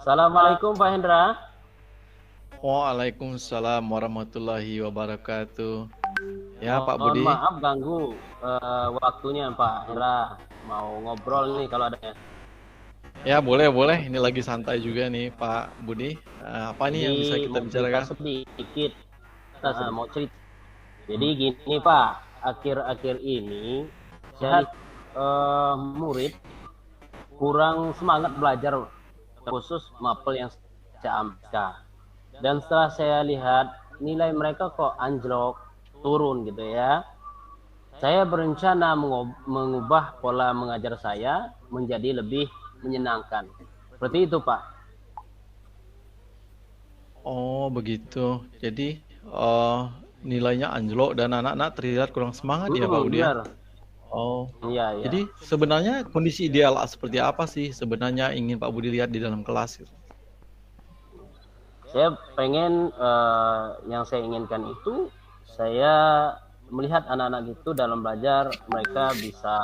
Assalamualaikum Pak Hendra. Waalaikumsalam warahmatullahi wabarakatuh. Ya, Pak Mohon Budi. maaf ganggu waktunya Pak Hendra. Mau ngobrol nih kalau ada. Ya, boleh, boleh. Ini lagi santai juga nih, Pak Budi. Apa nih Jadi yang bisa kita mau cerita bicarakan? sedikit. Mau cerita. Jadi gini Pak, akhir-akhir ini saya lihat murid kurang semangat belajar khusus mapel yang saya ambil. Dan setelah saya lihat nilai mereka kok anjlok, turun gitu ya. Saya berencana mengubah pola mengajar saya menjadi lebih menyenangkan. Seperti itu, Pak. Oh, begitu. Jadi, eh, nilainya anjlok dan anak-anak terlihat kurang semangat ya, Pak Budi ya? Benar. Oh, Iya, iya. jadi sebenarnya kondisi ideal seperti apa sih sebenarnya ingin Pak Budi lihat di dalam kelas gitu? Saya pengen yang saya inginkan itu saya melihat anak-anak itu dalam belajar mereka bisa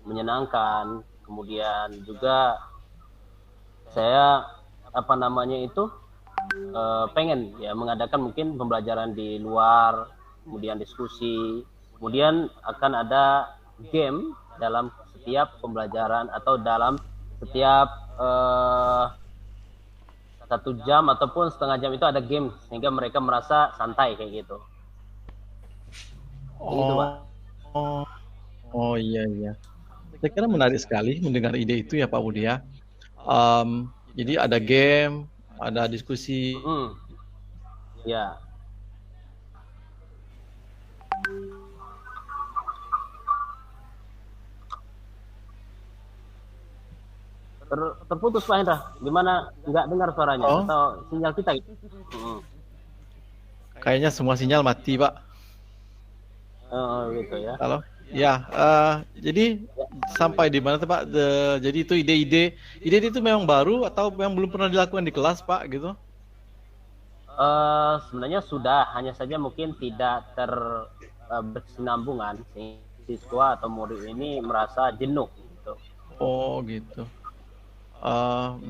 menyenangkan. Kemudian juga saya pengen ya mengadakan mungkin pembelajaran di luar, kemudian diskusi, kemudian akan ada game dalam setiap pembelajaran atau dalam setiap 1 jam ataupun setengah jam itu ada game sehingga mereka merasa santai kayak gitu. Begitu Pak. Oh, oh, oh iya iya. Saya kira menarik sekali mendengar ide itu ya Pak Budi ya. Jadi ada game, ada diskusi. Ya. Terputus Pak Hendra. Gimana? Nggak dengar suaranya Oh, atau sinyal kita gitu? kayaknya semua sinyal mati Pak. Gitu ya. Halo? Ya, jadi sampai di mana tuh Pak? Jadi itu ide itu memang baru atau yang belum pernah dilakukan di kelas Pak gitu? Sebenarnya sudah, hanya saja mungkin tidak berkesinambungan siswa atau murid ini merasa jenuh gitu. Oh gitu.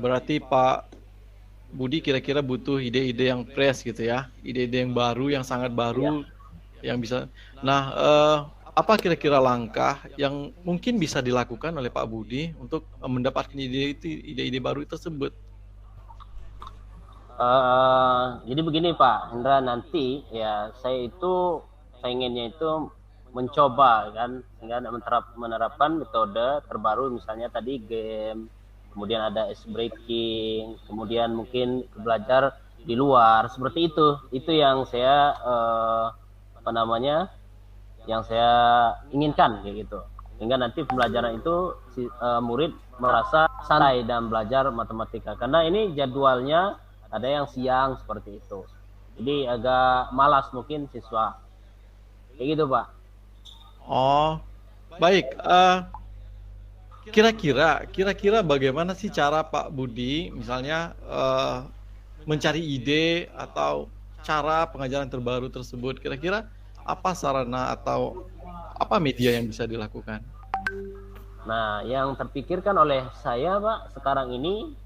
Berarti Pak Budi kira-kira butuh ide-ide yang fresh gitu ya, ide-ide yang baru, yang sangat Ya. baru, yang bisa. Nah, apa kira-kira langkah yang mungkin bisa dilakukan oleh Pak Budi untuk mendapatkan ide-ide baru tersebut? Jadi begini Pak Hendra, nanti ya saya itu pengennya itu mencoba kan dengan menerapkan metode terbaru, misalnya tadi game, kemudian ada ice breaking, kemudian mungkin belajar di luar seperti itu yang saya apa namanya yang saya inginkan kayak gitu, sehingga nanti pembelajaran itu murid merasa santai dan belajar matematika, karena ini jadwalnya ada yang siang seperti itu, jadi agak malas mungkin siswa kayak gitu Pak. Oh, baik. Kira-kira bagaimana sih cara Pak Budi, misalnya mencari ide atau cara pengajaran terbaru tersebut? Kira-kira apa sarana atau apa media yang bisa dilakukan? Nah, yang terpikirkan oleh saya Pak sekarang ini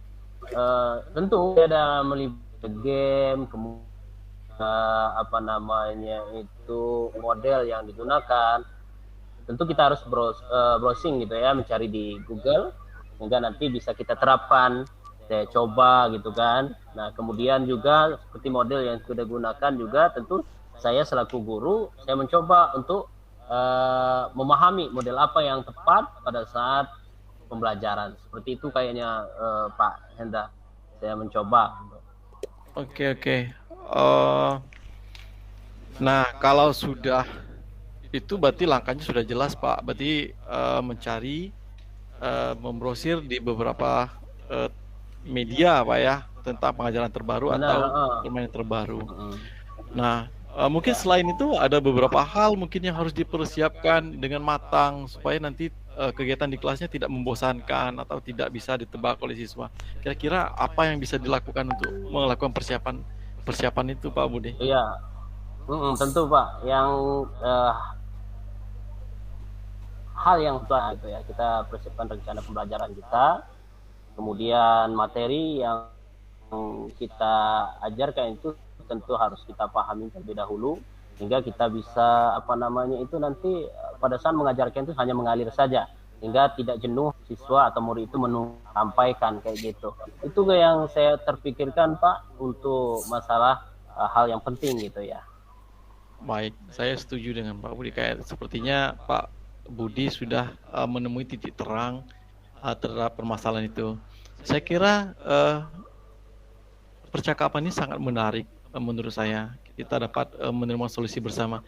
tentu ada melibatkan game, kemudian model yang digunakan. Tentu kita harus browsing gitu ya, mencari di Google sehingga nanti bisa kita terapkan, saya coba gitu kan. Nah, kemudian juga seperti model yang sudah gunakan juga tentu saya selaku guru saya mencoba untuk memahami model apa yang tepat pada saat pembelajaran. Seperti itu kayaknya Pak Hendra, saya mencoba. Oke, oke. Eh, nah, kalau sudah itu berarti langkahnya sudah jelas, Pak. Berarti mencari, membrosir di beberapa eh, media, Pak ya, tentang pengajaran terbaru Benar. atau permainan terbaru. Uh, Nah, mungkin ya. selain itu ada beberapa hal mungkin yang harus dipersiapkan dengan matang supaya nanti kegiatan di kelasnya tidak membosankan atau tidak bisa ditebak oleh siswa. Kira-kira apa yang bisa dilakukan untuk melakukan persiapan persiapan itu, Pak Budi? Iya, tentu Pak. Yang hal yang tua itu ya, kita persiapkan rencana pembelajaran kita, kemudian materi yang kita ajarkan itu tentu harus kita pahami terlebih dahulu sehingga kita bisa itu nanti pada saat mengajarkan itu hanya mengalir saja sehingga tidak jenuh siswa atau murid itu menyampaikan kayak gitu. Itu yang saya terpikirkan Pak untuk masalah hal yang penting gitu ya. Baik, saya setuju dengan Pak Budi. Kayak sepertinya Pak Budi sudah menemui titik terang terhadap permasalahan itu. Saya kira percakapan ini sangat menarik menurut saya. Kita dapat menemukan solusi bersama.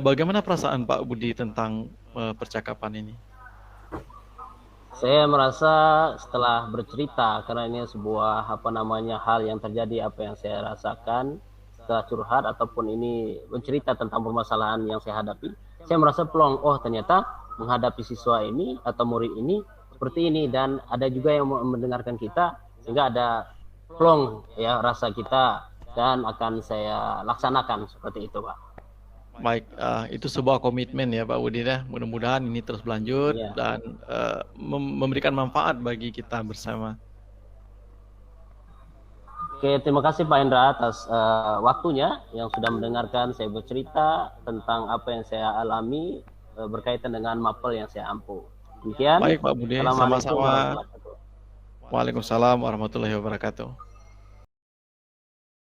Bagaimana perasaan Pak Budi tentang percakapan ini? Saya merasa setelah bercerita, karena ini sebuah hal yang terjadi, apa yang saya rasakan setelah curhat ataupun ini bercerita tentang permasalahan yang saya hadapi, saya merasa plong, oh ternyata menghadapi siswa ini atau murid ini seperti ini, dan ada juga yang mendengarkan kita sehingga ada plong ya rasa kita, dan akan saya laksanakan seperti itu Pak. Baik, itu sebuah komitmen ya Pak Budi ya. Mudah-mudahan ini terus berlanjut dan memberikan manfaat bagi kita bersama. Oke, terima kasih Pak Hendra atas waktunya yang sudah mendengarkan saya bercerita tentang apa yang saya alami berkaitan dengan mapel yang saya ampuh. Demikian. Baik Pak Budi, sama-sama. Waalaikumsalam warahmatullahi wabarakatuh.